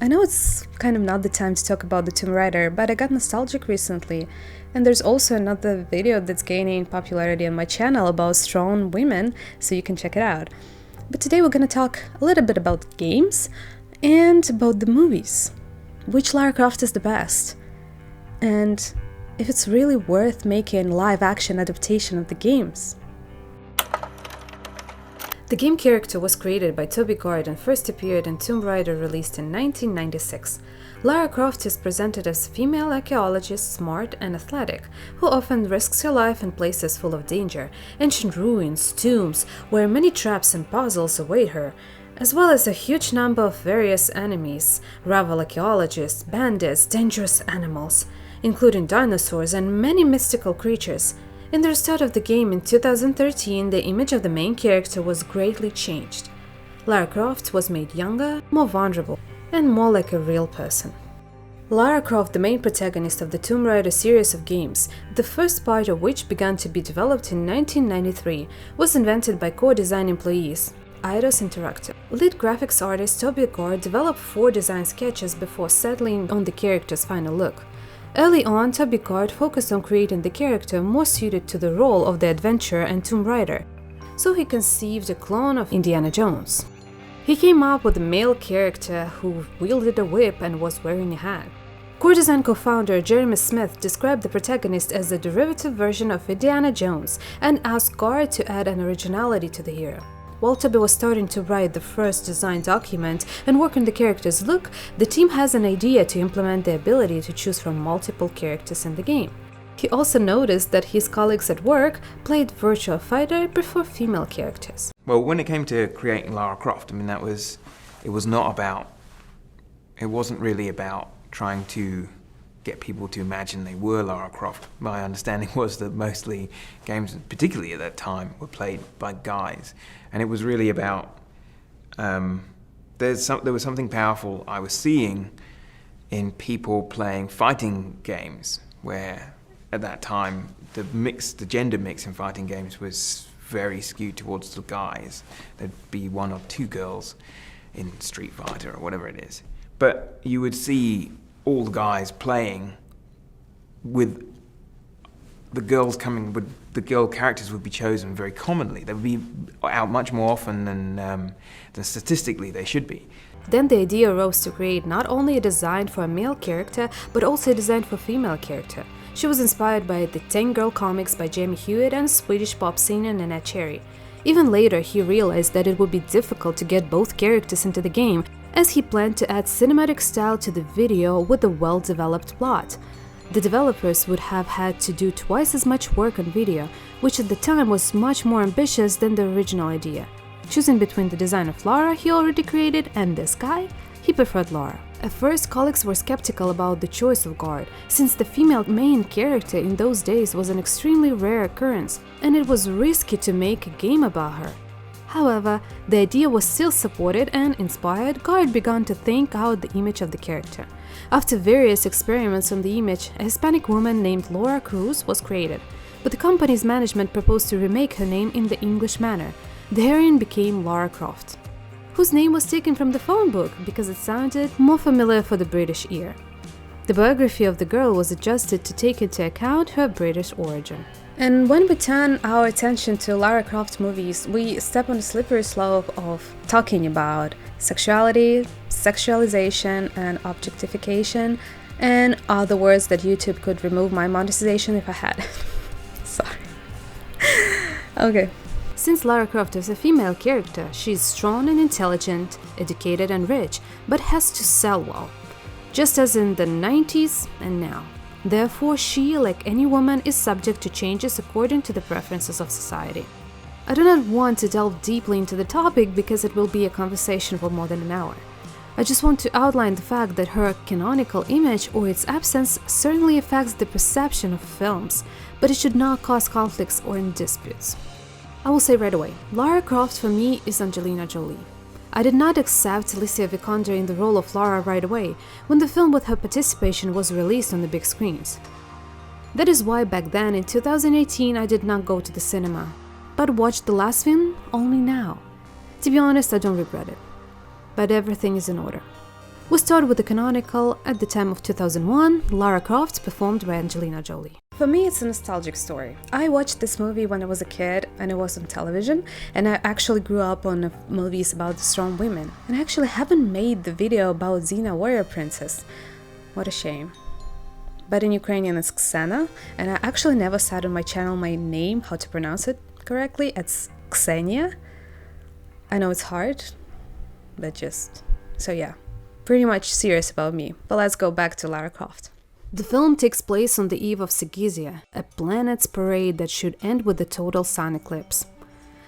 I know it's kind of not the time to talk about the Tomb Raider, but I got nostalgic recently, and there's also another video that's gaining popularity on my channel about strong women, so you can check it out. But today we're gonna talk a little bit about games and about the movies. Which Lara Croft is the best? And if it's really worth making live-action adaptation of the games. The game character was created by Toby Gard and first appeared in Tomb Raider, released in 1996. Lara Croft is presented as a female archaeologist, smart and athletic, who often risks her life in places full of danger, ancient ruins, tombs, where many traps and puzzles await her, as well as a huge number of various enemies, rival archaeologists, bandits, dangerous animals, including dinosaurs and many mystical creatures. In the restart of the game in 2013, the image of the main character was greatly changed. Lara Croft was made younger, more vulnerable, and more like a real person. Lara Croft, the main protagonist of the Tomb Raider series of games, the first part of which began to be developed in 1993, was invented by core design employees, Eidos Interactive. Lead graphics artist Toby Gard developed 4 design sketches before settling on the character's final look. Early on, Toby Gard focused on creating the character more suited to the role of the adventurer and Tomb Raider, so he conceived a clone of Indiana Jones. He came up with a male character who wielded a whip and was wearing a hat. Core Design co-founder Jeremy Smith described the protagonist as a derivative version of Indiana Jones and asked Gard to add an originality to the hero. While Toby was starting to write the first design document and work on the character's look, the team has an idea to implement the ability to choose from multiple characters in the game. He also noticed that his colleagues at work played Virtua Fighter and prefer female characters. Well, when it came to creating Lara Croft, I mean, it wasn't really about trying to get people to imagine they were Lara Croft. My understanding was that mostly games, particularly at that time, were played by guys. And it was really about, there was something powerful I was seeing in people playing fighting games, where at that time the gender mix in fighting games was very skewed towards the guys. There'd be 1 or 2 girls in Street Fighter or whatever it is. But you would see all the guys playing with the girls the girl characters would be chosen very commonly. They would be out much more often than statistically they should be. Then the idea arose to create not only a design for a male character, but also a design for a female character. She was inspired by the Tank Girl comics by Jamie Hewitt and Swedish pop singer Nana Cherry. Even later, he realized that it would be difficult to get both characters into the game, as he planned to add cinematic style to the video with a well-developed plot. The developers would have had to do twice as much work on video, which at the time was much more ambitious than the original idea. Choosing between the design of Lara he already created and this guy, he preferred Lara. At first, colleagues were skeptical about the choice of Gard, since the female main character in those days was an extremely rare occurrence, and it was risky to make a game about her. However, the idea was still supported and inspired, Gard began to think out the image of the character. After various experiments on the image, a Hispanic woman named Lara Cruz was created, but the company's management proposed to remake her name in the English manner. The heroine became Lara Croft, whose name was taken from the phone book because it sounded more familiar for the British ear. The biography of the girl was adjusted to take into account her British origin. And when we turn our attention to Lara Croft movies, we step on the slippery slope of talking about sexuality, sexualization, and objectification, and other words that YouTube could remove my monetization if I had. Sorry. Okay. Since Lara Croft is a female character, she is strong and intelligent, educated and rich, but has to sell well, just as in the 90s and now. Therefore, she, like any woman, is subject to changes according to the preferences of society. I do not want to delve deeply into the topic because it will be a conversation for more than an hour. I just want to outline the fact that her canonical image or its absence certainly affects the perception of films, but it should not cause conflicts or disputes. I will say right away, Lara Croft for me is Angelina Jolie. I did not accept Alicia Vikander in the role of Lara right away when the film with her participation was released on the big screens. That is why back then in 2018 I did not go to the cinema, but watched the last film only now. To be honest, I don't regret it. But everything is in order. We start with the canonical, at the time of 2001, Lara Croft, performed by Angelina Jolie. For me, it's a nostalgic story. I watched this movie when I was a kid and it was on television, and I actually grew up on movies about strong women. And I actually haven't made the video about Xena Warrior Princess. What a shame. But in Ukrainian it's Ksena, and I actually never said on my channel my name, how to pronounce it correctly. It's Ksenia. I know it's hard, but so yeah. Pretty much serious about me, but let's go back to Lara Croft. The film takes place on the eve of Sigizia, a planet's parade that should end with a total sun eclipse.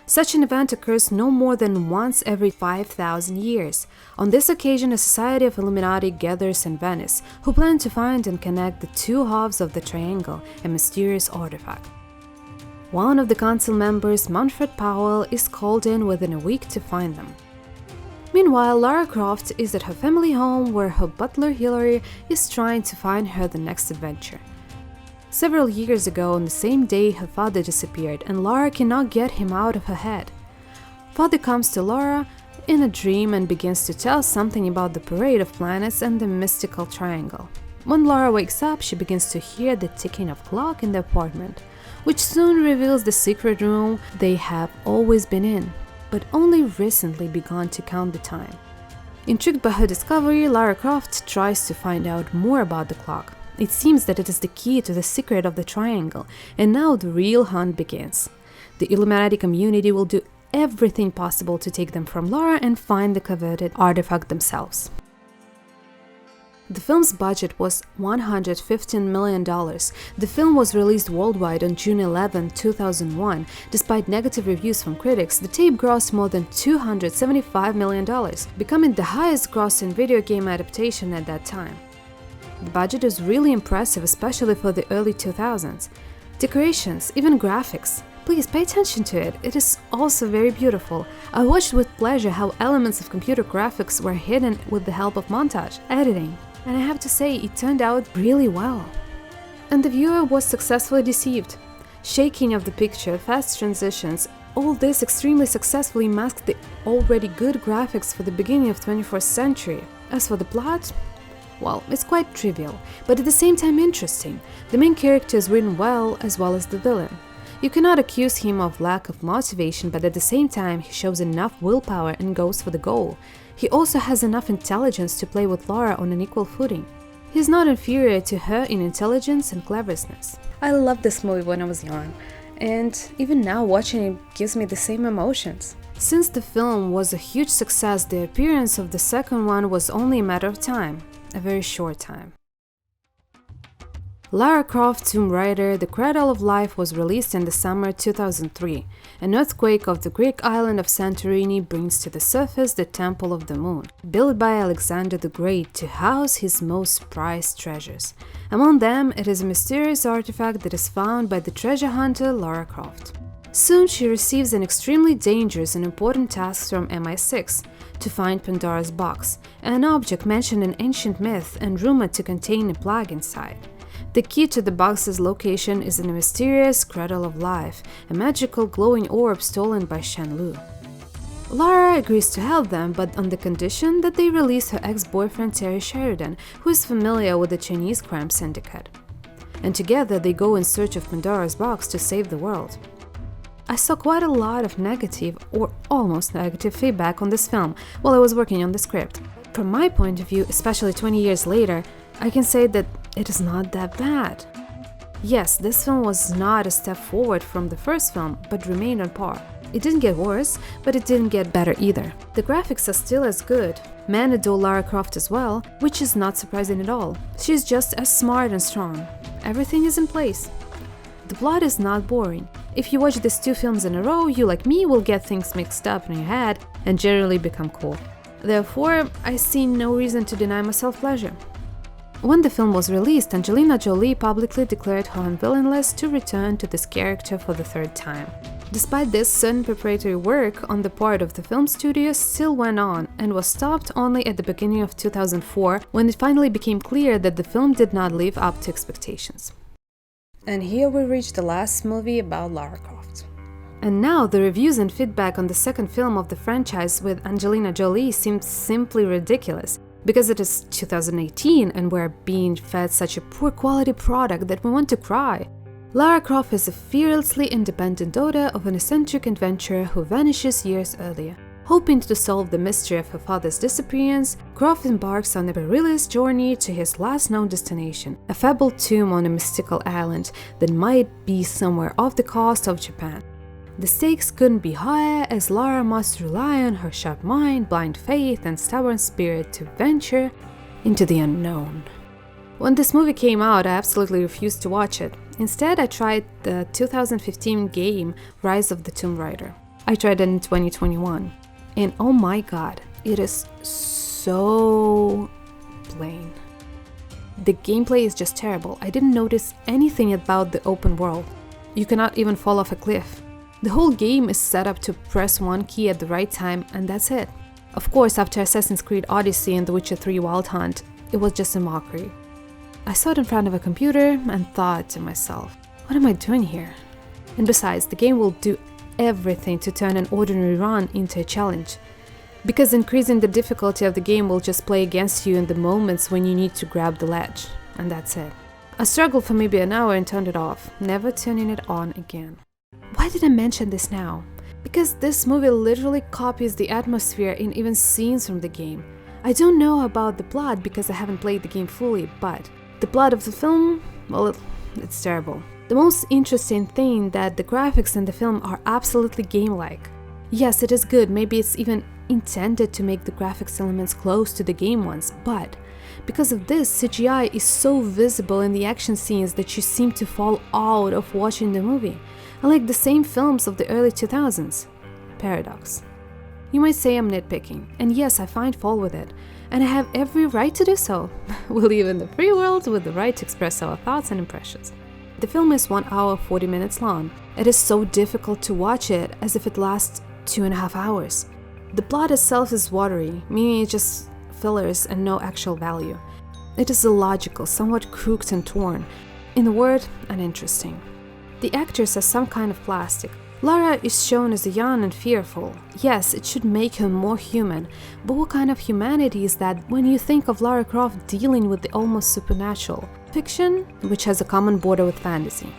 Such an event occurs no more than once every 5,000 years. On this occasion, a society of Illuminati gathers in Venice, who plan to find and connect the two halves of the triangle, a mysterious artifact. One of the council members, Manfred Powell, is called in within a week to find them. Meanwhile, Lara Croft is at her family home where her butler Hillary is trying to find her the next adventure. Several years ago, on the same day, her father disappeared and Lara cannot get him out of her head. Father comes to Lara in a dream and begins to tell something about the parade of planets and the mystical triangle. When Lara wakes up, she begins to hear the ticking of clock in the apartment, which soon reveals the secret room they have always been in, but only recently begun to count the time. Intrigued by her discovery, Lara Croft tries to find out more about the clock. It seems that it is the key to the secret of the triangle, and now the real hunt begins. The Illuminati community will do everything possible to take them from Lara and find the coveted artifact themselves. The film's budget was $115 million. The film was released worldwide on June 11, 2001. Despite negative reviews from critics, the tape grossed more than $275 million, becoming the highest-grossing video game adaptation at that time. The budget is really impressive, especially for the early 2000s. Decorations, even graphics. Please pay attention to it, it is also very beautiful. I watched with pleasure how elements of computer graphics were hidden with the help of montage, editing. And I have to say, it turned out really well. And the viewer was successfully deceived. Shaking of the picture, fast transitions, all this extremely successfully masked the already good graphics for the beginning of 21st century. As for the plot, well, it's quite trivial, but at the same time interesting. The main character is written well as the villain. You cannot accuse him of lack of motivation, but at the same time he shows enough willpower and goes for the goal. He also has enough intelligence to play with Lara on an equal footing. He is not inferior to her in intelligence and cleverness. I loved this movie when I was young, and even now watching it gives me the same emotions. Since the film was a huge success, the appearance of the second one was only a matter of time, a very short time. Lara Croft Tomb Raider: The Cradle of Life was released in the summer 2003. An earthquake of the Greek island of Santorini brings to the surface the Temple of the Moon, built by Alexander the Great to house his most prized treasures. Among them, it is a mysterious artifact that is found by the treasure hunter Lara Croft. Soon she receives an extremely dangerous and important task from MI6 to find Pandora's box, an object mentioned in ancient myth and rumored to contain a plague inside. The key to the box's location is in a mysterious Cradle of Life, a magical glowing orb stolen by Shenlu. Lara agrees to help them, but on the condition that they release her ex-boyfriend Terry Sheridan, who is familiar with the Chinese crime syndicate. And together they go in search of Pandora's box to save the world. I saw quite a lot of negative, or almost negative, feedback on this film while I was working on the script. From my point of view, especially 20 years later, I can say that it is not that bad. Yes, this film was not a step forward from the first film, but remained on par. It didn't get worse, but it didn't get better either. The graphics are still as good. Men adore Lara Croft as well, which is not surprising at all. She is just as smart and strong. Everything is in place. The plot is not boring. If you watch these two films in a row, you, like me, will get things mixed up in your head and generally become cool. Therefore, I see no reason to deny myself pleasure. When the film was released, Angelina Jolie publicly declared her unwillingness to return to this character for the third time. Despite this, certain preparatory work on the part of the film studio still went on and was stopped only at the beginning of 2004, when it finally became clear that the film did not live up to expectations. And here we reach the last movie about Lara Croft. And now the reviews and feedback on the second film of the franchise with Angelina Jolie seems simply ridiculous. Because it is 2018 and we're being fed such a poor quality product that we want to cry. Lara Croft is a fearlessly independent daughter of an eccentric adventurer who vanishes years earlier. Hoping to solve the mystery of her father's disappearance, Croft embarks on a perilous journey to his last known destination, a fabled tomb on a mystical island that might be somewhere off the coast of Japan. The stakes couldn't be higher, as Lara must rely on her sharp mind, blind faith, and stubborn spirit to venture into the unknown. When this movie came out, I absolutely refused to watch it. Instead, I tried the 2015 game Rise of the Tomb Raider. I tried it in 2021. And oh my god, it is so plain. The gameplay is just terrible. I didn't notice anything about the open world. You cannot even fall off a cliff. The whole game is set up to press one key at the right time, and that's it. Of course, after Assassin's Creed Odyssey and The Witcher 3 Wild Hunt, it was just a mockery. I sat in front of a computer and thought to myself, what am I doing here? And besides, the game will do everything to turn an ordinary run into a challenge, because increasing the difficulty of the game will just play against you in the moments when you need to grab the ledge, and that's it. I struggled for maybe an hour and turned it off, never turning it on again. Why did I mention this now? Because this movie literally copies the atmosphere and even scenes from the game. I don't know about the plot because I haven't played the game fully, but the plot of the film, well, it's terrible. The most interesting thing that the graphics in the film are absolutely game-like. Yes, it is good, maybe it's even intended to make the graphics elements close to the game ones, but because of this, CGI is so visible in the action scenes that you seem to fall out of watching the movie, unlike the same films of the early 2000s. Paradox. You might say I'm nitpicking, and yes, I find fault with it, and I have every right to do so. We live in the free world with the right to express our thoughts and impressions. The film is 1 hour 40 minutes long. It is so difficult to watch it as if it lasts 2.5 hours. The plot itself is watery, meaning it's just fillers and no actual value. It is illogical, somewhat crooked and torn. In a word, uninteresting. The actors are some kind of plastic. Lara is shown as young and fearful. Yes, it should make her more human, but what kind of humanity is that when you think of Lara Croft dealing with the almost supernatural? Fiction, which has a common border with fantasy.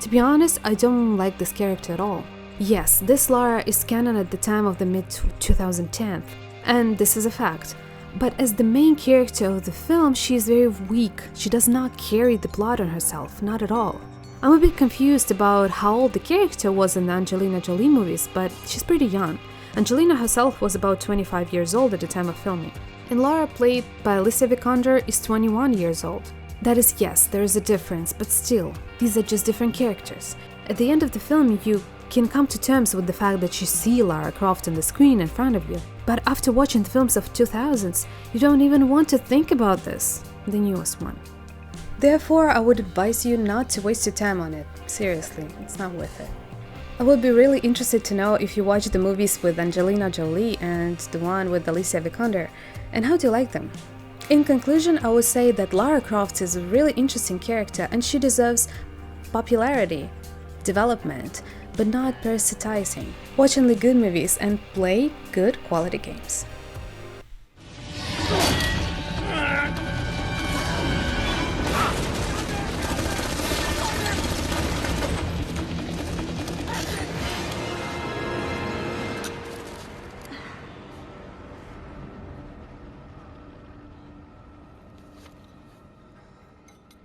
To be honest, I don't like this character at all. Yes, this Lara is canon at the time of the mid-2010s, and this is a fact. But as the main character of the film, she is very weak. She does not carry the plot on herself, not at all. I'm a bit confused about how old the character was in the Angelina Jolie movies, but she's pretty young. Angelina herself was about 25 years old at the time of filming. And Lara, played by Alicia Vikander, is 21 years old. That is, yes, there is a difference, but still, these are just different characters. At the end of the film, you can come to terms with the fact that you see Lara Croft on the screen in front of you. But after watching the films of 2000s, you don't even want to think about this, the newest one. Therefore, I would advise you not to waste your time on it. Seriously, it's not worth it. I would be really interested to know if you watched the movies with Angelina Jolie and the one with Alicia Vikander, and how do you like them? In conclusion, I would say that Lara Croft is a really interesting character and she deserves popularity, development, but not parasitizing. Watch only good movies and play good quality games.